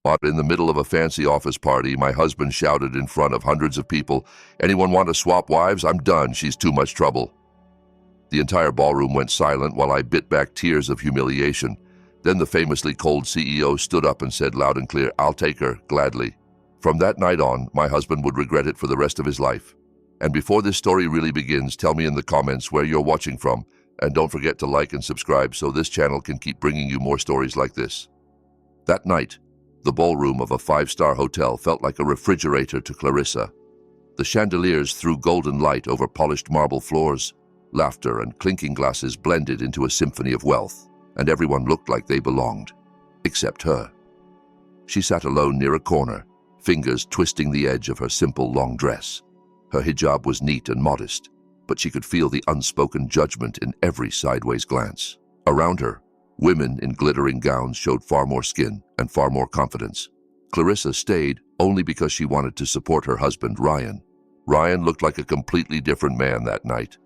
But in the middle of a fancy office party, my husband shouted in front of hundreds of people, "Anyone want to swap wives? I'm done. She's too much trouble." The entire ballroom went silent while I bit back tears of humiliation. Then the famously cold CEO stood up and said loud and clear, "I'll take her, gladly." From that night on, my husband would regret it for the rest of his life. And before this story really begins, tell me in the comments where you're watching from, and don't forget to like and subscribe so this channel can keep bringing you more stories like this. That night, the ballroom of a 5-star hotel felt like a refrigerator to Clarissa. The chandeliers threw golden light over polished marble floors. Laughter and clinking glasses blended into a symphony of wealth, and everyone looked like they belonged, except her. She sat alone near a corner, fingers twisting the edge of her simple long dress. Her hijab was neat and modest, but she could feel the unspoken judgment in every sideways glance. Around her, women in glittering gowns showed far more skin and far more confidence. Clarissa stayed only because she wanted to support her husband, Ryan. Ryan looked like a completely different man that night.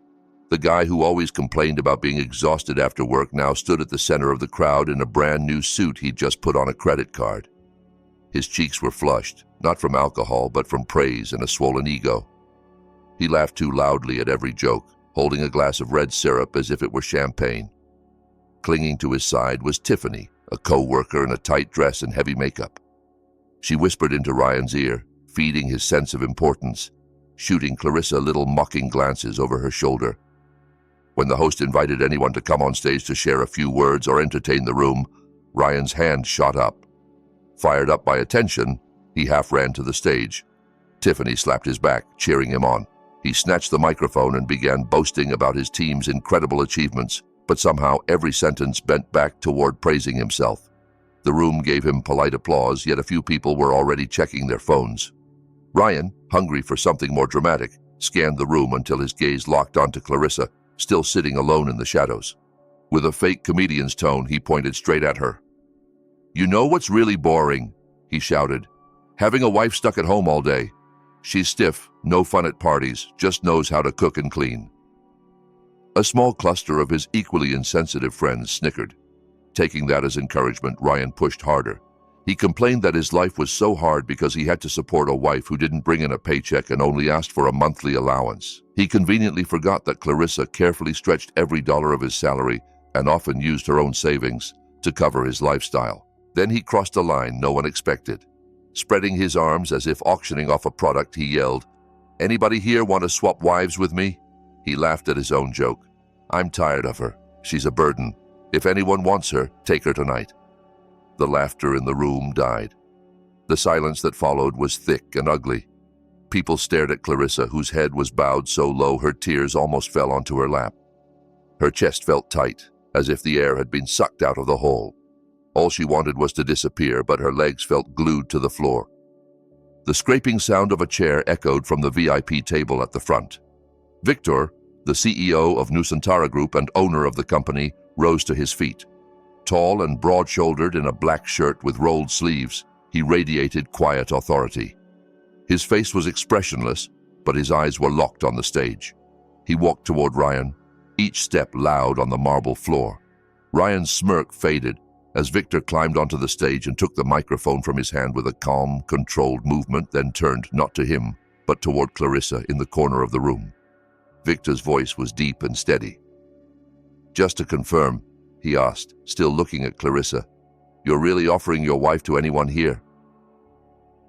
The guy who always complained about being exhausted after work now stood at the center of the crowd in a brand new suit he'd just put on a credit card. His cheeks were flushed, not from alcohol, but from praise and a swollen ego. He laughed too loudly at every joke, holding a glass of red syrup as if it were champagne. Clinging to his side was Tiffany, a co-worker in a tight dress and heavy makeup. She whispered into Ryan's ear, feeding his sense of importance, shooting Clarissa little mocking glances over her shoulder. When the host invited anyone to come on stage to share a few words or entertain the room, Ryan's hand shot up. Fired up by attention, he half ran to the stage. Tiffany slapped his back, cheering him on. He snatched the microphone and began boasting about his team's incredible achievements, but somehow every sentence bent back toward praising himself. The room gave him polite applause, yet a few people were already checking their phones. Ryan, hungry for something more dramatic, scanned the room until his gaze locked onto Clarissa, still sitting alone in the shadows. With a fake comedian's tone, he pointed straight at her. "You know what's really boring?" he shouted. "Having a wife stuck at home all day. She's stiff, no fun at parties, just knows how to cook and clean." A small cluster of his equally insensitive friends snickered. Taking that as encouragement, Ryan pushed harder. He complained that his life was so hard because he had to support a wife who didn't bring in a paycheck and only asked for a monthly allowance. He conveniently forgot that Clarissa carefully stretched every dollar of his salary and often used her own savings to cover his lifestyle. Then he crossed a line no one expected. Spreading his arms as if auctioning off a product, he yelled, "Anybody here want to swap wives with me?" He laughed at his own joke. "I'm tired of her. She's a burden. If anyone wants her, take her tonight." The laughter in the room died. The silence that followed was thick and ugly. People stared at Clarissa, whose head was bowed so low her tears almost fell onto her lap. Her chest felt tight, as if the air had been sucked out of the hole. All she wanted was to disappear, but her legs felt glued to the floor. The scraping sound of a chair echoed from the VIP table at the front. Victor, the CEO of Nusantara Group and owner of the company, rose to his feet. Tall and broad-shouldered in a black shirt with rolled sleeves, he radiated quiet authority. His face was expressionless, but his eyes were locked on the stage. He walked toward Ryan, each step loud on the marble floor. Ryan's smirk faded as Victor climbed onto the stage and took the microphone from his hand with a calm, controlled movement, then turned not to him, but toward Clarissa in the corner of the room. Victor's voice was deep and steady. "Just to confirm," he asked, still looking at Clarissa, "you're really offering your wife to anyone here?"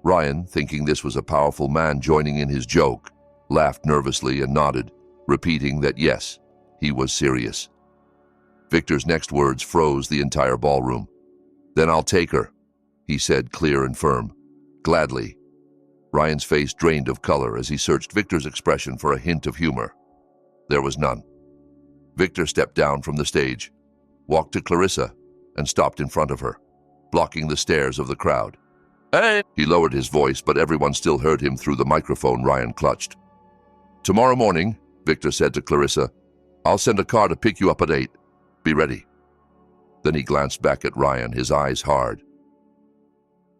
Ryan, thinking this was a powerful man joining in his joke, laughed nervously and nodded, repeating that yes, he was serious. Victor's next words froze the entire ballroom. "Then I'll take her," he said, clear and firm. "Gladly." Ryan's face drained of color as he searched Victor's expression for a hint of humor. There was none. Victor stepped down from the stage, walked to Clarissa, and stopped in front of her, blocking the stares of the crowd. "Hey!" He lowered his voice, but everyone still heard him through the microphone Ryan clutched. "Tomorrow morning," Victor said to Clarissa, "I'll send a car to pick you up at 8. Be ready." Then he glanced back at Ryan, his eyes hard.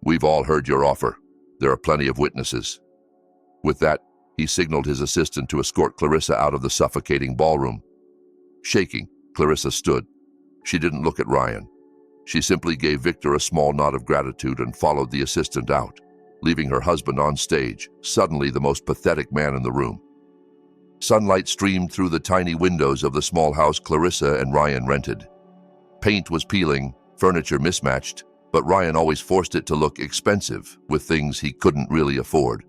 "We've all heard your offer. There are plenty of witnesses." With that, he signaled his assistant to escort Clarissa out of the suffocating ballroom. Shaking, Clarissa stood. She didn't look at Ryan. She simply gave Victor a small nod of gratitude and followed the assistant out, leaving her husband on stage, suddenly the most pathetic man in the room. Sunlight streamed through the tiny windows of the small house Clarissa and Ryan rented. Paint was peeling, furniture mismatched, but Ryan always forced it to look expensive with things he couldn't really afford.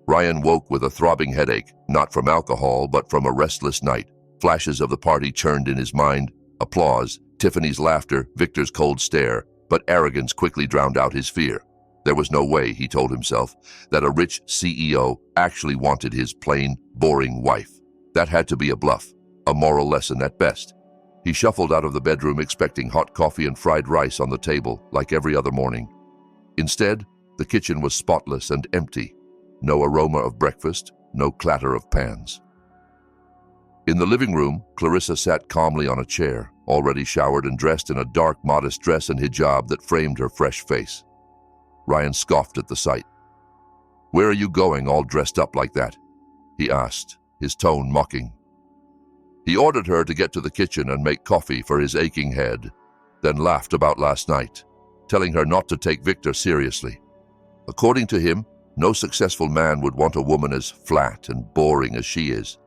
Ryan woke with a throbbing headache, not from alcohol, but from a restless night. Flashes of the party churned in his mind, applause, Tiffany's laughter, Victor's cold stare, but arrogance quickly drowned out his fear. There was no way, he told himself, that a rich CEO actually wanted his plain, boring wife. That had to be a bluff, a moral lesson at best. He shuffled out of the bedroom expecting hot coffee and fried rice on the table like every other morning. Instead, the kitchen was spotless and empty. No aroma of breakfast, no clatter of pans. In the living room, Clarissa sat calmly on a chair, already showered and dressed in a dark, modest dress and hijab that framed her fresh face. Ryan scoffed at the sight. "Where are you going all dressed up like that?" he asked, his tone mocking. He ordered her to get to the kitchen and make coffee for his aching head, then laughed about last night, telling her not to take Victor seriously. According to him, no successful man would want a woman as flat and boring as she is.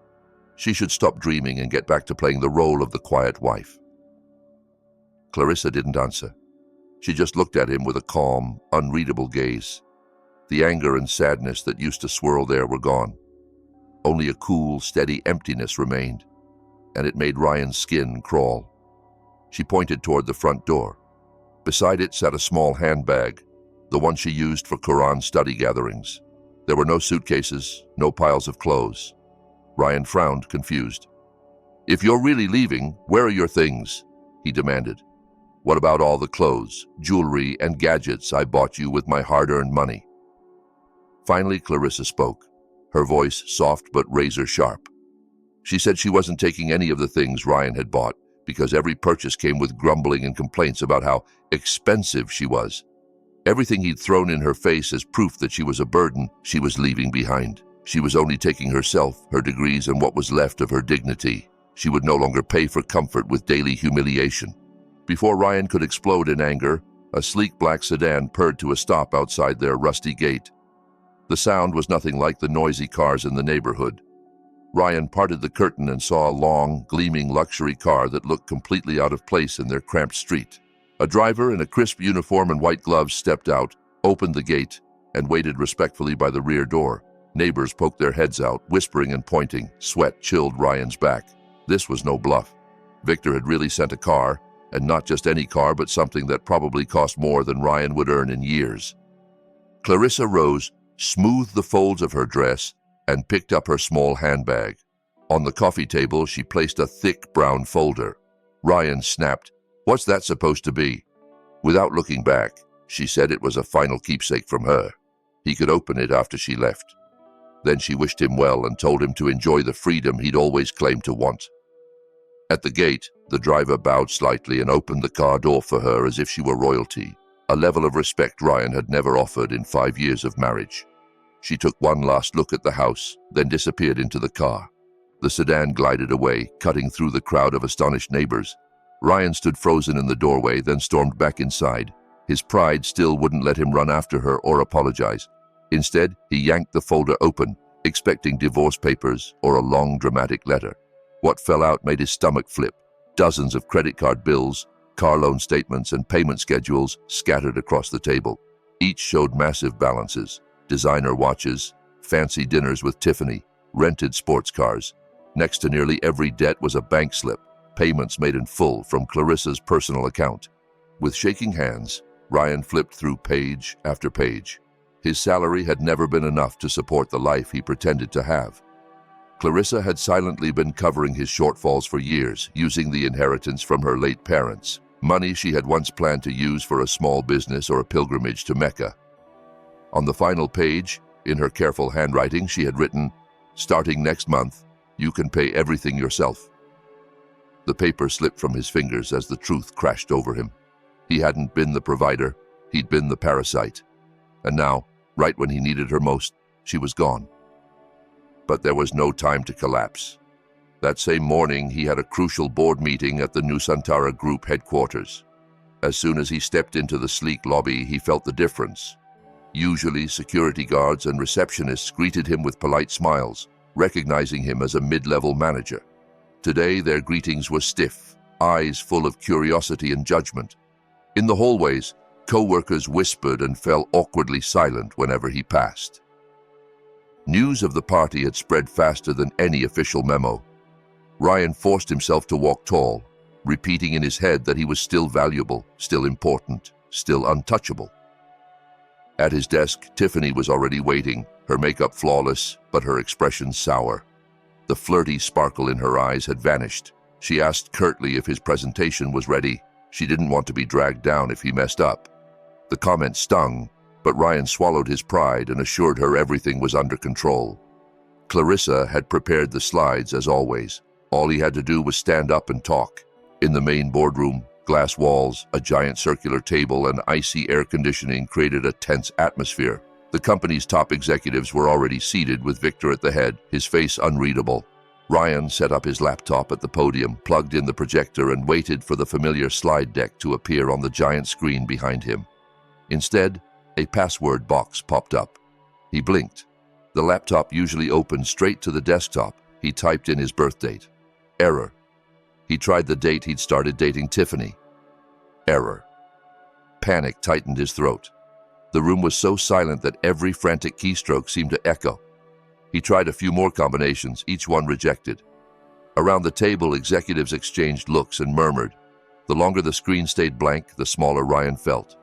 She should stop dreaming and get back to playing the role of the quiet wife. Clarissa didn't answer. She just looked at him with a calm, unreadable gaze. The anger and sadness that used to swirl there were gone. Only a cool, steady emptiness remained, and it made Ryan's skin crawl. She pointed toward the front door. Beside it sat a small handbag, the one she used for Quran study gatherings. There were no suitcases, no piles of clothes. Ryan frowned, confused. "If you're really leaving, where are your things?" he demanded. "What about all the clothes, jewelry, and gadgets I bought you with my hard-earned money?" Finally, Clarissa spoke, her voice soft but razor-sharp. She said she wasn't taking any of the things Ryan had bought because every purchase came with grumbling and complaints about how expensive she was. Everything he'd thrown in her face as proof that she was a burden, she was leaving behind. She was only taking herself, her degrees, and what was left of her dignity. She would no longer pay for comfort with daily humiliation. Before Ryan could explode in anger, a sleek black sedan purred to a stop outside their rusty gate. The sound was nothing like the noisy cars in the neighborhood. Ryan parted the curtain and saw a long, gleaming luxury car that looked completely out of place in their cramped street. A driver in a crisp uniform and white gloves stepped out, opened the gate, and waited respectfully by the rear door. Neighbors poked their heads out, whispering and pointing. Sweat chilled Ryan's back. This was no bluff. Victor had really sent a car, and not just any car, but something that probably cost more than Ryan would earn in years. Clarissa rose, smoothed the folds of her dress, and picked up her small handbag. On the coffee table, she placed a thick brown folder. Ryan snapped, "What's that supposed to be?" Without looking back, she said it was a final keepsake from her. He could open it after she left. Then she wished him well and told him to enjoy the freedom he'd always claimed to want. At the gate, the driver bowed slightly and opened the car door for her as if she were royalty, a level of respect Ryan had never offered in 5 years of marriage. She took one last look at the house, then disappeared into the car. The sedan glided away, cutting through the crowd of astonished neighbors. Ryan stood frozen in the doorway, then stormed back inside. His pride still wouldn't let him run after her or apologize. Instead, he yanked the folder open, expecting divorce papers or a long, dramatic letter. What fell out made his stomach flip. Dozens of credit card bills, car loan statements, and payment schedules scattered across the table. Each showed massive balances: designer watches, fancy dinners with Tiffany, rented sports cars. Next to nearly every debt was a bank slip, payments made in full from Clarissa's personal account. With shaking hands, Ryan flipped through page after page. His salary had never been enough to support the life he pretended to have. Clarissa had silently been covering his shortfalls for years, using the inheritance from her late parents, money she had once planned to use for a small business or a pilgrimage to Mecca. On the final page, in her careful handwriting, she had written, "Starting next month, you can pay everything yourself." The paper slipped from his fingers as the truth crashed over him. He hadn't been the provider, he'd been the parasite. And now, right when he needed her most, she was gone. But there was no time to collapse. That same morning, he had a crucial board meeting at the Nusantara Group headquarters. As soon as he stepped into the sleek lobby, he felt the difference. Usually, security guards and receptionists greeted him with polite smiles, recognizing him as a mid-level manager. Today, their greetings were stiff, eyes full of curiosity and judgment. In the hallways, coworkers whispered and fell awkwardly silent whenever he passed. News of the party had spread faster than any official memo. Ryan forced himself to walk tall, repeating in his head that he was still valuable, still important, still untouchable. At his desk, Tiffany was already waiting, her makeup flawless, but her expression sour. The flirty sparkle in her eyes had vanished. She asked curtly if his presentation was ready. She didn't want to be dragged down if he messed up. The comment stung, but Ryan swallowed his pride and assured her everything was under control. Clarissa had prepared the slides as always. All he had to do was stand up and talk. In the main boardroom, glass walls, a giant circular table, and icy air conditioning created a tense atmosphere. The company's top executives were already seated with Victor at the head, his face unreadable. Ryan set up his laptop at the podium, plugged in the projector, and waited for the familiar slide deck to appear on the giant screen behind him. Instead, a password box popped up. He blinked. The laptop usually opened straight to the desktop. He typed in his birth date. Error. He tried the date he'd started dating Tiffany. Error. Panic tightened his throat. The room was so silent that every frantic keystroke seemed to echo. He tried a few more combinations, each one rejected. Around the table, executives exchanged looks and murmured. The longer the screen stayed blank, the smaller Ryan felt.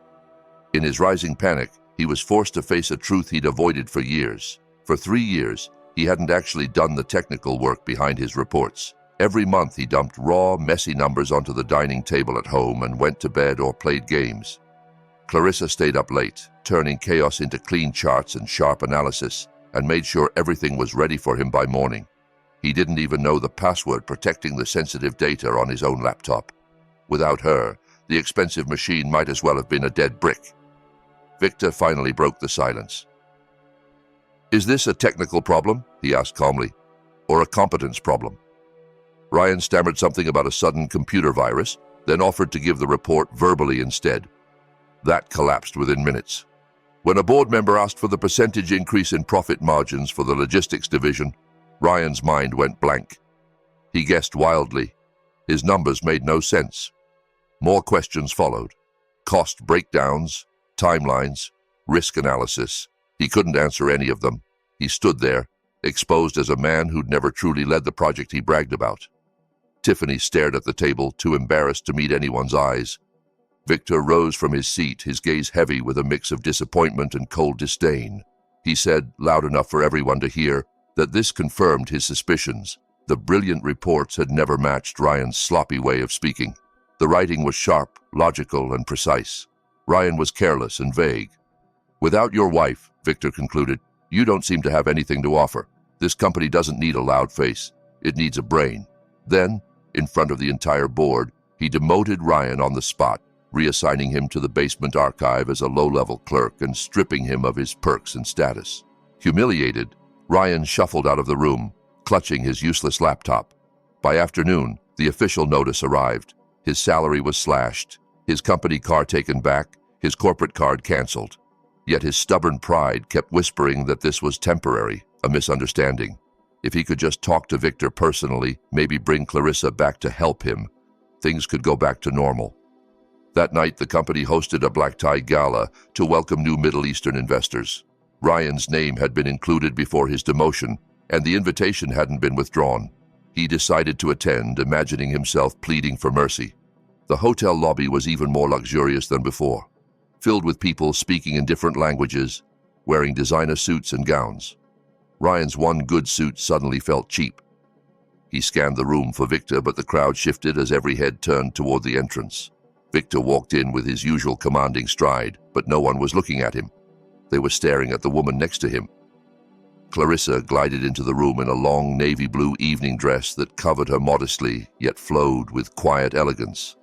In his rising panic, he was forced to face a truth he'd avoided for years. For 3 years, he hadn't actually done the technical work behind his reports. Every month he dumped raw, messy numbers onto the dining table at home and went to bed or played games. Clarissa stayed up late, turning chaos into clean charts and sharp analysis, and made sure everything was ready for him by morning. He didn't even know the password protecting the sensitive data on his own laptop. Without her, the expensive machine might as well have been a dead brick. Victor finally broke the silence. "Is this a technical problem?" he asked calmly. "Or a competence problem?" Ryan stammered something about a sudden computer virus, then offered to give the report verbally instead. That collapsed within minutes. When a board member asked for the percentage increase in profit margins for the logistics division, Ryan's mind went blank. He guessed wildly. His numbers made no sense. More questions followed. Cost breakdowns, timelines, risk analysis. He couldn't answer any of them. He stood there, exposed as a man who'd never truly led the project he bragged about. Tiffany stared at the table, too embarrassed to meet anyone's eyes. Victor rose from his seat, his gaze heavy with a mix of disappointment and cold disdain. He said, loud enough for everyone to hear, that this confirmed his suspicions. The brilliant reports had never matched Ryan's sloppy way of speaking. The writing was sharp, logical, and precise. Ryan was careless and vague. "Without your wife," Victor concluded, "you don't seem to have anything to offer. This company doesn't need a loud face. It needs a brain." Then, in front of the entire board, he demoted Ryan on the spot, reassigning him to the basement archive as a low-level clerk and stripping him of his perks and status. Humiliated, Ryan shuffled out of the room, clutching his useless laptop. By afternoon, the official notice arrived. His salary was slashed, his company car taken back, his corporate card canceled. Yet his stubborn pride kept whispering that this was temporary, a misunderstanding. If he could just talk to Victor personally, maybe bring Clarissa back to help him, things could go back to normal. That night, the company hosted a black-tie gala to welcome new Middle Eastern investors. Ryan's name had been included before his demotion, and the invitation hadn't been withdrawn. He decided to attend, imagining himself pleading for mercy. The hotel lobby was even more luxurious than before, filled with people speaking in different languages, wearing designer suits and gowns. Ryan's one good suit suddenly felt cheap. He scanned the room for Victor, but the crowd shifted as every head turned toward the entrance. Victor walked in with his usual commanding stride, but no one was looking at him. They were staring at the woman next to him. Clarissa glided into the room in a long navy blue evening dress that covered her modestly, yet flowed with quiet elegance.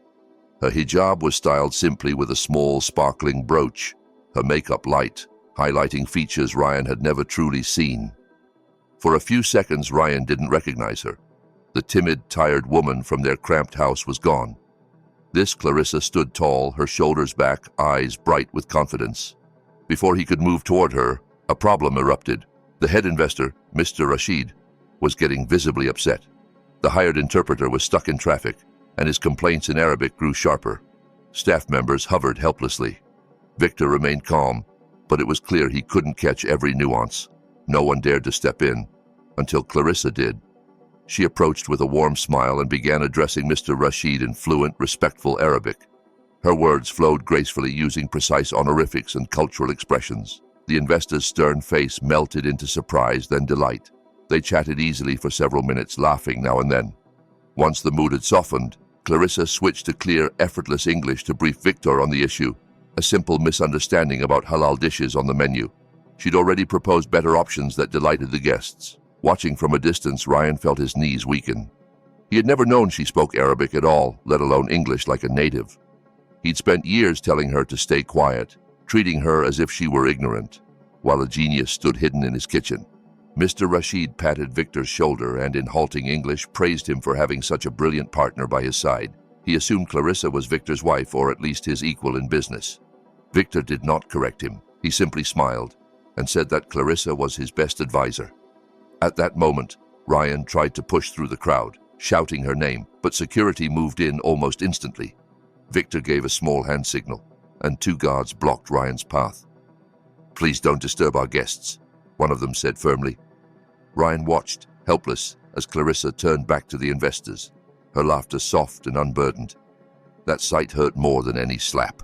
Her hijab was styled simply with a small, sparkling brooch, her makeup light, highlighting features Ryan had never truly seen. For a few seconds, Ryan didn't recognize her. The timid, tired woman from their cramped house was gone. This Clarissa stood tall, her shoulders back, eyes bright with confidence. Before he could move toward her, a problem erupted. The head investor, Mr. Rashid, was getting visibly upset. The hired interpreter was stuck in traffic, and his complaints in Arabic grew sharper. Staff members hovered helplessly. Victor remained calm, but it was clear he couldn't catch every nuance. No one dared to step in, until Clarissa did. She approached with a warm smile and began addressing Mr. Rashid in fluent, respectful Arabic. Her words flowed gracefully, using precise honorifics and cultural expressions. The investor's stern face melted into surprise, then delight. They chatted easily for several minutes, laughing now and then. Once the mood had softened, Clarissa switched to clear, effortless English to brief Victor on the issue, a simple misunderstanding about halal dishes on the menu. She'd already proposed better options that delighted the guests. Watching from a distance, Ryan felt his knees weaken. He had never known she spoke Arabic at all, let alone English like a native. He'd spent years telling her to stay quiet, treating her as if she were ignorant, while a genius stood hidden in his kitchen. Mr. Rashid patted Victor's shoulder and, in halting English, praised him for having such a brilliant partner by his side. He assumed Clarissa was Victor's wife, or at least his equal in business. Victor did not correct him. He simply smiled and said that Clarissa was his best advisor. At that moment, Ryan tried to push through the crowd, shouting her name, but security moved in almost instantly. Victor gave a small hand signal, and 2 guards blocked Ryan's path. "Please don't disturb our guests," one of them said firmly. Ryan watched, helpless, as Clarissa turned back to the investors, her laughter soft and unburdened. That sight hurt more than any slap.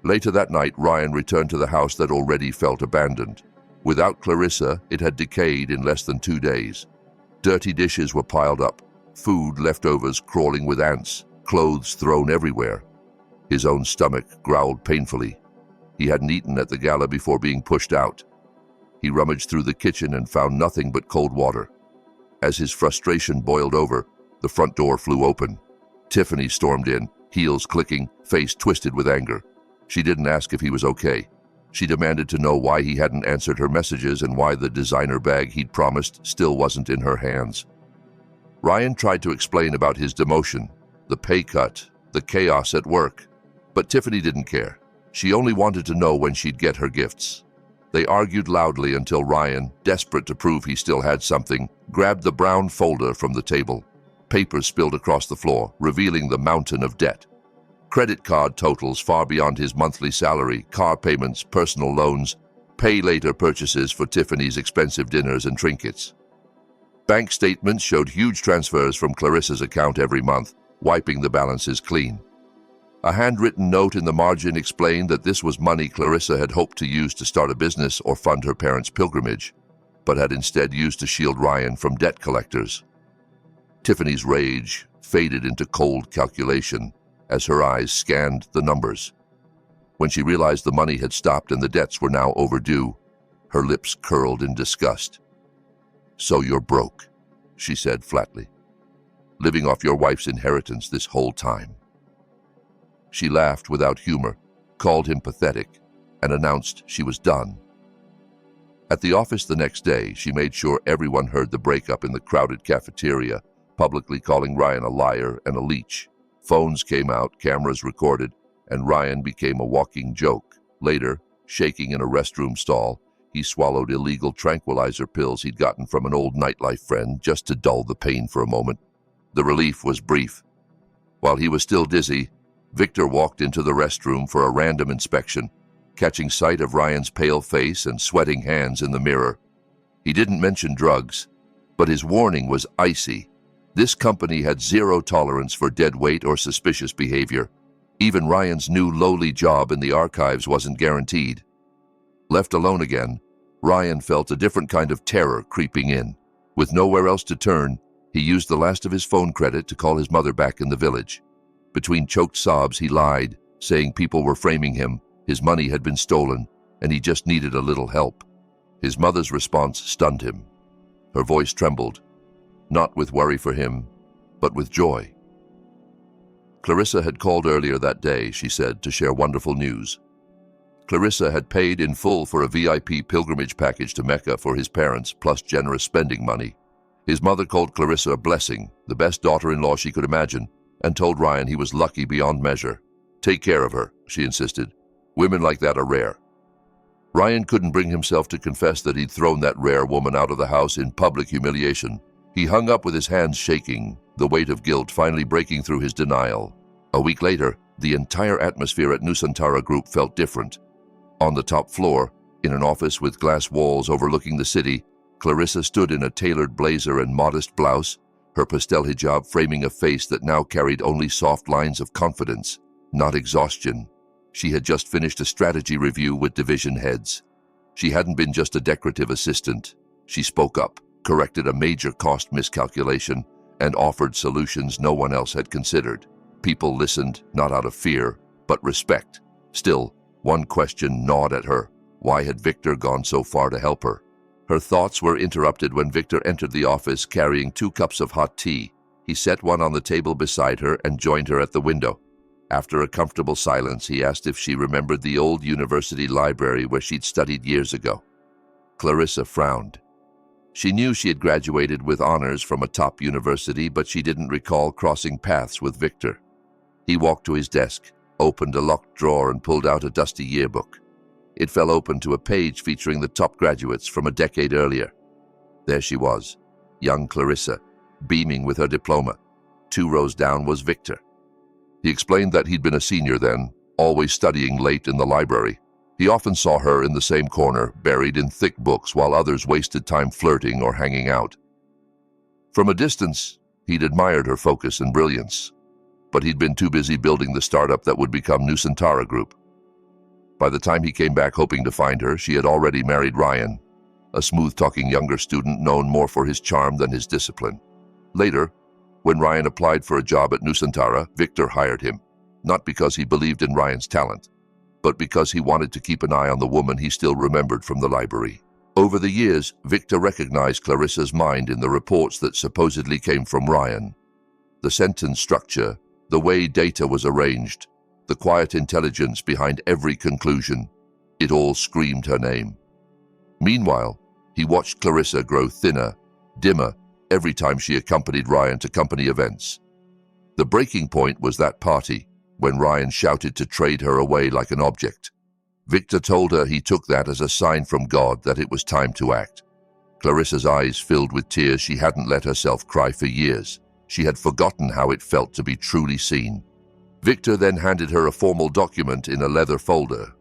Later that night, Ryan returned to the house that already felt abandoned. Without Clarissa, it had decayed in less than 2 days. Dirty dishes were piled up, food leftovers crawling with ants, clothes thrown everywhere. His own stomach growled painfully. He hadn't eaten at the gala before being pushed out. He rummaged through the kitchen and found nothing but cold water. As his frustration boiled over, the front door flew open. Tiffany stormed in, heels clicking, face twisted with anger. She didn't ask if he was okay. She demanded to know why he hadn't answered her messages and why the designer bag he'd promised still wasn't in her hands. Ryan tried to explain about his demotion, the pay cut, the chaos at work. But Tiffany didn't care. She only wanted to know when she'd get her gifts. They argued loudly until Ryan, desperate to prove he still had something, grabbed the brown folder from the table. Papers spilled across the floor, revealing the mountain of debt. Credit card totals far beyond his monthly salary, car payments, personal loans, pay-later purchases for Tiffany's expensive dinners and trinkets. Bank statements showed huge transfers from Clarissa's account every month, wiping the balances clean. A handwritten note in the margin explained that this was money Clarissa had hoped to use to start a business or fund her parents' pilgrimage, but had instead used to shield Ryan from debt collectors. Tiffany's rage faded into cold calculation as her eyes scanned the numbers. When she realized the money had stopped and the debts were now overdue, her lips curled in disgust. "So you're broke," she said flatly. "Living off your wife's inheritance this whole time." She laughed without humor, called him pathetic, and announced she was done. At the office the next day, she made sure everyone heard the breakup in the crowded cafeteria, publicly calling Ryan a liar and a leech. Phones came out, cameras recorded, and Ryan became a walking joke. Later, shaking in a restroom stall, he swallowed illegal tranquilizer pills he'd gotten from an old nightlife friend just to dull the pain for a moment. The relief was brief. While he was still dizzy, Victor walked into the restroom for a random inspection, catching sight of Ryan's pale face and sweating hands in the mirror. He didn't mention drugs, but his warning was icy. This company had zero tolerance for dead weight or suspicious behavior. Even Ryan's new lowly job in the archives wasn't guaranteed. Left alone again, Ryan felt a different kind of terror creeping in. With nowhere else to turn, he used the last of his phone credit to call his mother back in the village. Between choked sobs, he lied, saying people were framing him, his money had been stolen, and he just needed a little help. His mother's response stunned him. Her voice trembled, not with worry for him, but with joy. Clarissa had called earlier that day, she said, to share wonderful news. Clarissa had paid in full for a VIP pilgrimage package to Mecca for his parents, plus generous spending money. His mother called Clarissa a blessing, the best daughter-in-law she could imagine, and told Ryan he was lucky beyond measure. "Take care of her," she insisted. "Women like that are rare." Ryan couldn't bring himself to confess that he'd thrown that rare woman out of the house in public humiliation. He hung up with his hands shaking, the weight of guilt finally breaking through his denial. A week later, the entire atmosphere at Nusantara Group felt different. On the top floor, in an office with glass walls overlooking the city, Clarissa stood in a tailored blazer and modest blouse, her pastel hijab framing a face that now carried only soft lines of confidence, not exhaustion. She had just finished a strategy review with division heads. She hadn't been just a decorative assistant. She spoke up, corrected a major cost miscalculation, and offered solutions no one else had considered. People listened, not out of fear, but respect. Still, one question gnawed at her. Why had Victor gone so far to help her? Her thoughts were interrupted when Victor entered the office carrying 2 cups of hot tea. He set one on the table beside her and joined her at the window. After a comfortable silence, he asked if she remembered the old university library where she'd studied years ago. Clarissa frowned. She knew she had graduated with honors from a top university, but she didn't recall crossing paths with Victor. He walked to his desk, opened a locked drawer, and pulled out a dusty yearbook. It fell open to a page featuring the top graduates from a decade earlier. There she was, young Clarissa, beaming with her diploma. 2 rows down was Victor. He explained that he'd been a senior then, always studying late in the library. He often saw her in the same corner, buried in thick books, while others wasted time flirting or hanging out. From a distance, he'd admired her focus and brilliance, but he'd been too busy building the startup that would become Nusantara Group. By the time he came back hoping to find her, she had already married Ryan, a smooth-talking younger student known more for his charm than his discipline. Later, when Ryan applied for a job at Nusantara, Victor hired him, not because he believed in Ryan's talent, but because he wanted to keep an eye on the woman he still remembered from the library. Over the years, Victor recognized Clarissa's mind in the reports that supposedly came from Ryan. The sentence structure, the way data was arranged, the quiet intelligence behind every conclusion, it all screamed her name. Meanwhile, he watched Clarissa grow thinner, dimmer, every time she accompanied Ryan to company events. The breaking point was that party, when Ryan shouted to trade her away like an object. Victor told her he took that as a sign from God that it was time to act. Clarissa's eyes filled with tears. She hadn't let herself cry for years. She had forgotten how it felt to be truly seen. Victor then handed her a formal document in a leather folder.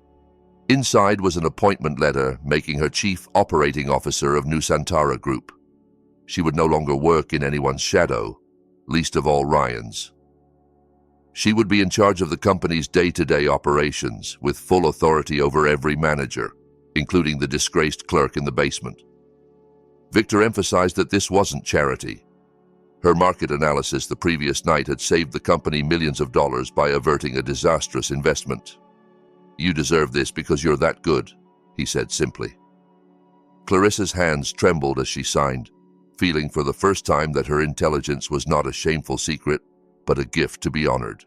Inside was an appointment letter making her chief operating officer of Nusantara Group. She would no longer work in anyone's shadow, least of all Ryan's. She would be in charge of the company's day-to-day operations, with full authority over every manager, including the disgraced clerk in the basement. Victor emphasized that this wasn't charity. Her market analysis the previous night had saved the company millions of dollars by averting a disastrous investment. "You deserve this because you're that good," he said simply. Clarissa's hands trembled as she signed, feeling for the first time that her intelligence was not a shameful secret, but a gift to be honored.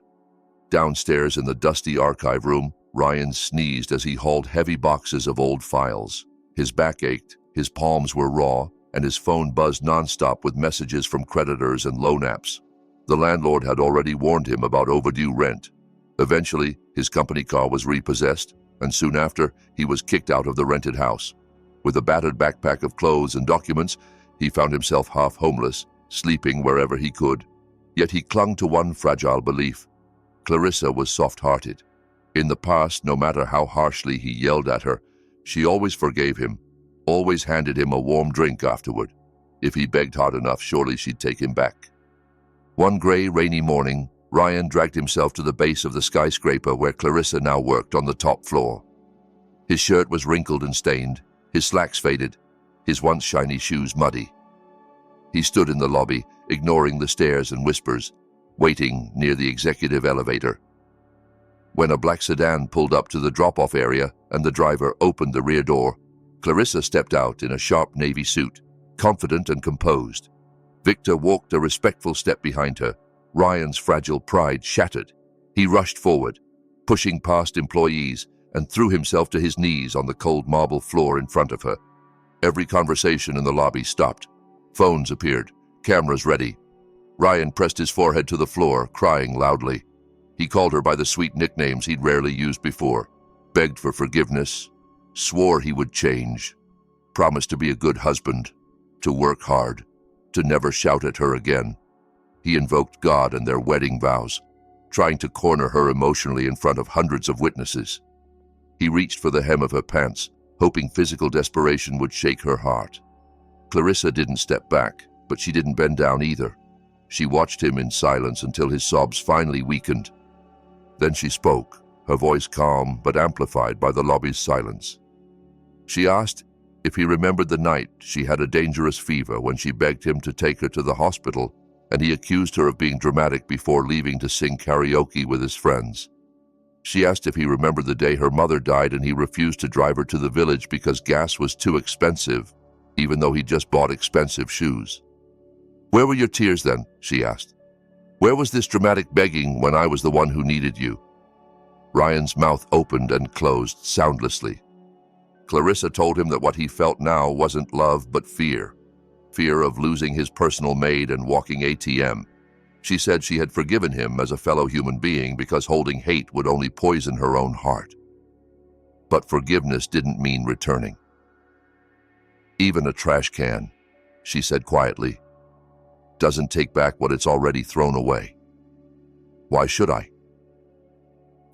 Downstairs in the dusty archive room, Ryan sneezed as he hauled heavy boxes of old files. His back ached, his palms were raw, and his phone buzzed nonstop with messages from creditors and loan apps. The landlord had already warned him about overdue rent. Eventually, his company car was repossessed, and soon after, he was kicked out of the rented house. With a battered backpack of clothes and documents, he found himself half homeless, sleeping wherever he could. Yet he clung to one fragile belief. Clarissa was soft-hearted. In the past, no matter how harshly he yelled at her, she always forgave him, always handed him a warm drink afterward. If he begged hard enough, surely she'd take him back. One gray, rainy morning, Ryan dragged himself to the base of the skyscraper where Clarissa now worked on the top floor. His shirt was wrinkled and stained, his slacks faded, his once shiny shoes muddy. He stood in the lobby, ignoring the stares and whispers, waiting near the executive elevator. When a black sedan pulled up to the drop-off area and the driver opened the rear door, Clarissa stepped out in a sharp navy suit, confident and composed. Victor walked a respectful step behind her, Ryan's fragile pride shattered. He rushed forward, pushing past employees, and threw himself to his knees on the cold marble floor in front of her. Every conversation in the lobby stopped. Phones appeared, cameras ready. Ryan pressed his forehead to the floor, crying loudly. He called her by the sweet nicknames he'd rarely used before, begged for forgiveness, swore he would change, promised to be a good husband, to work hard, to never shout at her again. He invoked God and their wedding vows, trying to corner her emotionally in front of hundreds of witnesses. He reached for the hem of her pants, hoping physical desperation would shake her heart. Clarissa didn't step back, but she didn't bend down either. She watched him in silence until his sobs finally weakened. Then she spoke, her voice calm but amplified by the lobby's silence. She asked if he remembered the night she had a dangerous fever when she begged him to take her to the hospital, and he accused her of being dramatic before leaving to sing karaoke with his friends. She asked if he remembered the day her mother died and he refused to drive her to the village because gas was too expensive, even though he'd just bought expensive shoes. "Where were your tears then?" she asked. "Where was this dramatic begging when I was the one who needed you?" Ryan's mouth opened and closed soundlessly. Clarissa told him that what he felt now wasn't love but fear. Fear of losing his personal maid and walking ATM. She said she had forgiven him as a fellow human being because holding hate would only poison her own heart. But forgiveness didn't mean returning. "Even a trash can," she said quietly, "doesn't take back what it's already thrown away. Why should I?"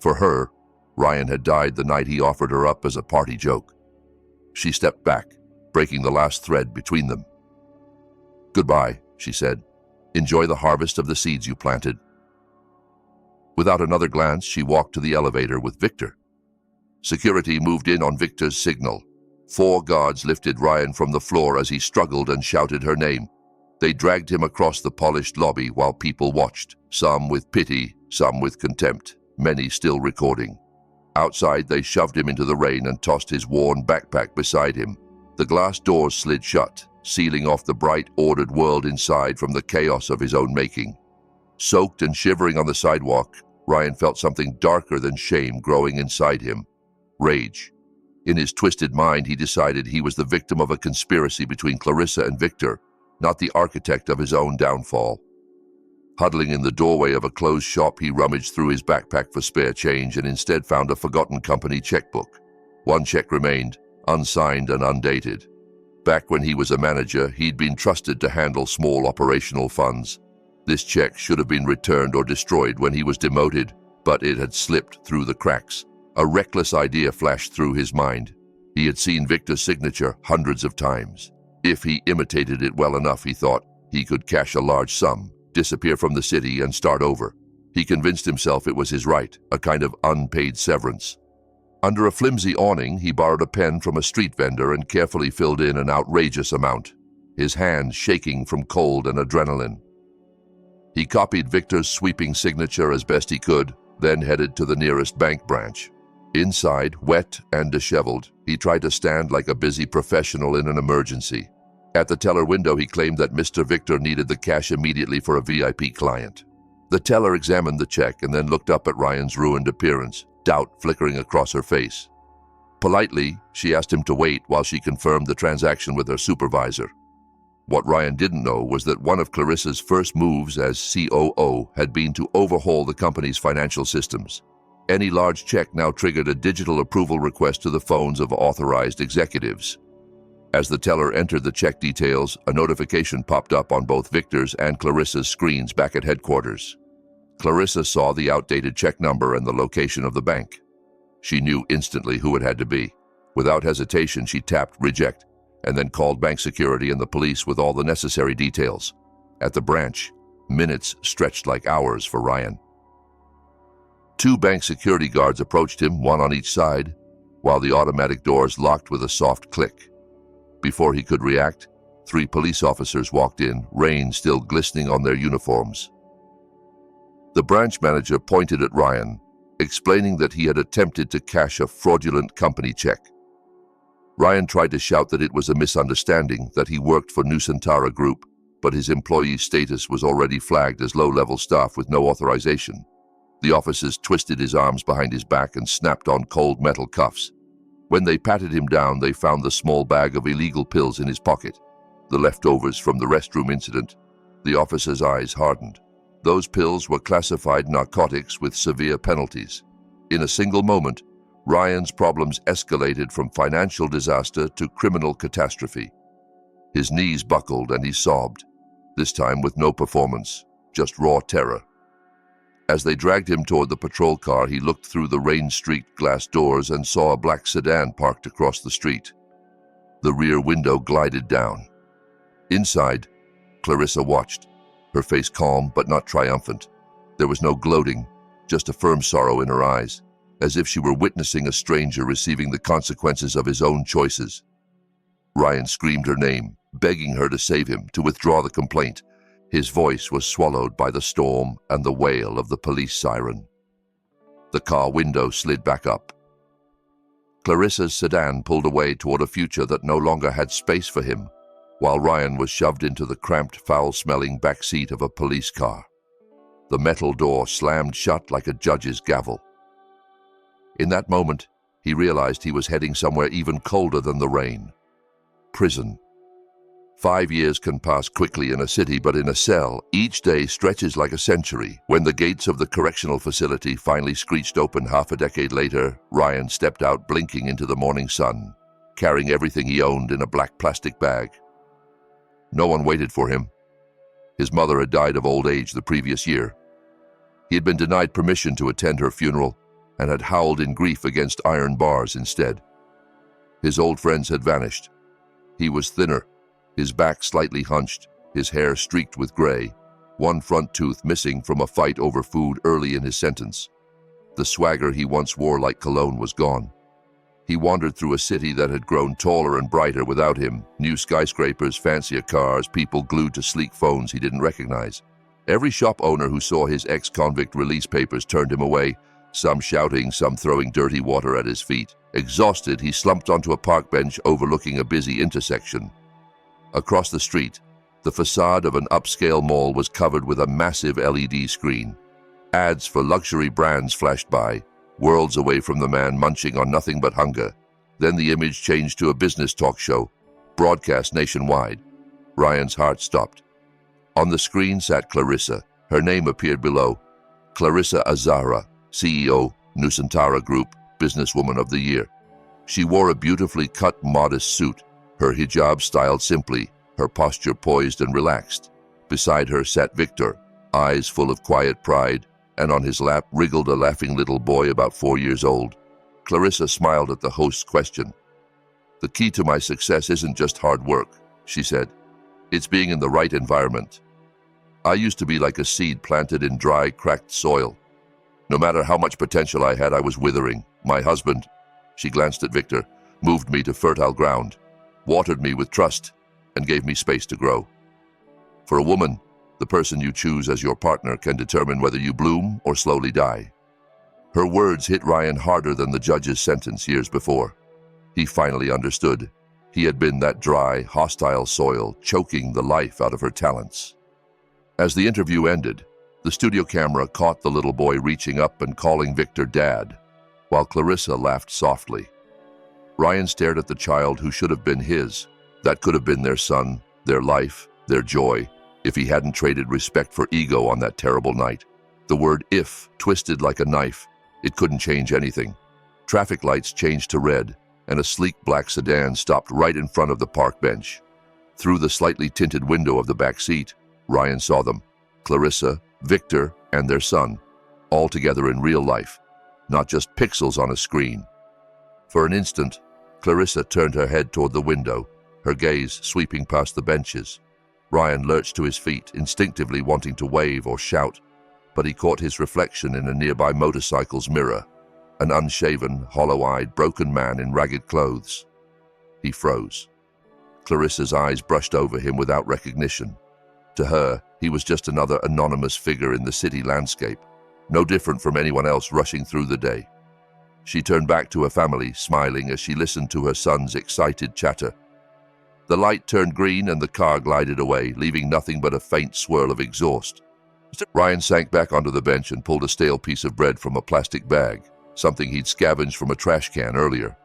For her, Ryan had died the night he offered her up as a party joke. She stepped back, breaking the last thread between them. "Goodbye," she said. "Enjoy the harvest of the seeds you planted." Without another glance, she walked to the elevator with Victor. Security moved in on Victor's signal. 4 guards lifted Ryan from the floor as he struggled and shouted her name. They dragged him across the polished lobby while people watched, some with pity, some with contempt, many still recording. Outside, they shoved him into the rain and tossed his worn backpack beside him. The glass doors slid shut, sealing off the bright, ordered world inside from the chaos of his own making. Soaked and shivering on the sidewalk, Ryan felt something darker than shame growing inside him. Rage. In his twisted mind, he decided he was the victim of a conspiracy between Clarissa and Victor, not the architect of his own downfall. Huddling in the doorway of a closed shop, he rummaged through his backpack for spare change and instead found a forgotten company checkbook. One check remained, unsigned and undated. Back when he was a manager, he'd been trusted to handle small operational funds. This check should have been returned or destroyed when he was demoted, but it had slipped through the cracks. A reckless idea flashed through his mind. He had seen Victor's signature hundreds of times. If he imitated it well enough, he thought, he could cash a large sum, disappear from the city, and start over. He convinced himself it was his right, a kind of unpaid severance. Under a flimsy awning, he borrowed a pen from a street vendor and carefully filled in an outrageous amount, his hand shaking from cold and adrenaline. He copied Victor's sweeping signature as best he could, then headed to the nearest bank branch. Inside, wet and disheveled, he tried to stand like a busy professional in an emergency. At the teller window, he claimed that Mr. Victor needed the cash immediately for a VIP client. The teller examined the check and then looked up at Ryan's ruined appearance, doubt flickering across her face. Politely, she asked him to wait while she confirmed the transaction with her supervisor. What Ryan didn't know was that one of Clarissa's first moves as COO had been to overhaul the company's financial systems. Any large check now triggered a digital approval request to the phones of authorized executives. As the teller entered the check details, a notification popped up on both Victor's and Clarissa's screens back at headquarters. Clarissa saw the outdated check number and the location of the bank. She knew instantly who it had to be. Without hesitation, she tapped reject and then called bank security and the police with all the necessary details. At the branch, minutes stretched like hours for Ryan. 2 bank security guards approached him, one on each side, while the automatic doors locked with a soft click. Before he could react, 3 police officers walked in, rain still glistening on their uniforms. The branch manager pointed at Ryan, explaining that he had attempted to cash a fraudulent company check. Ryan tried to shout that it was a misunderstanding, that he worked for Nusantara Group, but his employee status was already flagged as low-level staff with no authorization. The officers twisted his arms behind his back and snapped on cold metal cuffs. When they patted him down, they found the small bag of illegal pills in his pocket, the leftovers from the restroom incident. The officer's eyes hardened. Those pills were classified narcotics with severe penalties. In a single moment, Ryan's problems escalated from financial disaster to criminal catastrophe. His knees buckled and he sobbed, this time with no performance, just raw terror. As they dragged him toward the patrol car, he looked through the rain-streaked glass doors and saw a black sedan parked across the street. The rear window glided down. Inside, Clarissa watched, her face calm but not triumphant. There was no gloating, just a firm sorrow in her eyes, as if she were witnessing a stranger receiving the consequences of his own choices. Ryan screamed her name, begging her to save him, to withdraw the complaint. His voice was swallowed by the storm and the wail of the police siren. The car window slid back up. Clarissa's sedan pulled away toward a future that no longer had space for him, while Ryan was shoved into the cramped, foul-smelling back seat of a police car. The metal door slammed shut like a judge's gavel. In that moment, he realized he was heading somewhere even colder than the rain. Prison. 5 years can pass quickly in a city, but in a cell, each day stretches like a century. When the gates of the correctional facility finally screeched open half a decade later, Ryan stepped out blinking into the morning sun, carrying everything he owned in a black plastic bag. No one waited for him. His mother had died of old age the previous year. He had been denied permission to attend her funeral and had howled in grief against iron bars instead. His old friends had vanished. He was thinner, his back slightly hunched, his hair streaked with gray, one front tooth missing from a fight over food early in his sentence. The swagger he once wore like cologne was gone. He wandered through a city that had grown taller and brighter without him, new skyscrapers, fancier cars, people glued to sleek phones he didn't recognize. Every shop owner who saw his ex-convict release papers turned him away, some shouting, some throwing dirty water at his feet. Exhausted, he slumped onto a park bench overlooking a busy intersection. Across the street, the facade of an upscale mall was covered with a massive LED screen. Ads for luxury brands flashed by, worlds away from the man munching on nothing but hunger. Then the image changed to a business talk show, broadcast nationwide. Ryan's heart stopped. On the screen sat Clarissa. Her name appeared below. Clarissa Azara, CEO, Nusantara Group, Businesswoman of the Year. She wore a beautifully cut, modest suit, her hijab styled simply, her posture poised and relaxed. Beside her sat Victor, eyes full of quiet pride, and on his lap wriggled a laughing little boy about 4 years old. Clarissa smiled at the host's question. "The key to my success isn't just hard work," she said. "It's being in the right environment. I used to be like a seed planted in dry, cracked soil. No matter how much potential I had, I was withering. My husband," she glanced at Victor, "moved me to fertile ground, watered me with trust, and gave me space to grow. For a woman, the person you choose as your partner can determine whether you bloom or slowly die." Her words hit Ryan harder than the judge's sentence years before. He finally understood. He had been that dry, hostile soil, choking the life out of her talents. As the interview ended, the studio camera caught the little boy reaching up and calling Victor Dad, while Clarissa laughed softly. Ryan stared at the child who should have been his. That could have been their son, their life, their joy, if he hadn't traded respect for ego on that terrible night. The word "if" twisted like a knife. It couldn't change anything. Traffic lights changed to red, and a sleek black sedan stopped right in front of the park bench. Through the slightly tinted window of the back seat, Ryan saw them, Clarissa, Victor, and their son, all together in real life, not just pixels on a screen. For an instant, Clarissa turned her head toward the window, her gaze sweeping past the benches. Ryan lurched to his feet, instinctively wanting to wave or shout, but he caught his reflection in a nearby motorcycle's mirror, an unshaven, hollow-eyed, broken man in ragged clothes. He froze. Clarissa's eyes brushed over him without recognition. To her, he was just another anonymous figure in the city landscape, no different from anyone else rushing through the day. She turned back to her family, smiling as she listened to her son's excited chatter. The light turned green and the car glided away, leaving nothing but a faint swirl of exhaust. Ryan sank back onto the bench and pulled a stale piece of bread from a plastic bag, something he'd scavenged from a trash can earlier.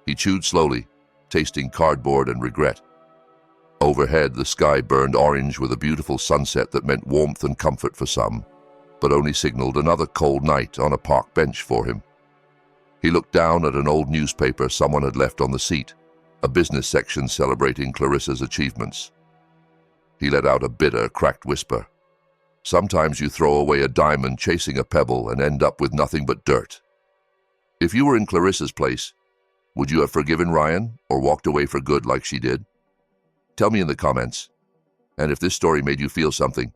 He chewed slowly, tasting cardboard and regret. Overhead, the sky burned orange with a beautiful sunset that meant warmth and comfort for some, but only signaled another cold night on a park bench for him. He looked down at an old newspaper someone had left on the seat, a business section celebrating Clarissa's achievements. He let out a bitter, cracked whisper. Sometimes you throw away a diamond chasing a pebble and end up with nothing but dirt. If you were in Clarissa's place, would you have forgiven Ryan or walked away for good like she did? Tell me in the comments. And if this story made you feel something,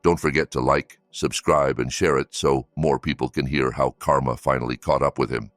don't forget to like, subscribe, and share it so more people can hear how karma finally caught up with him.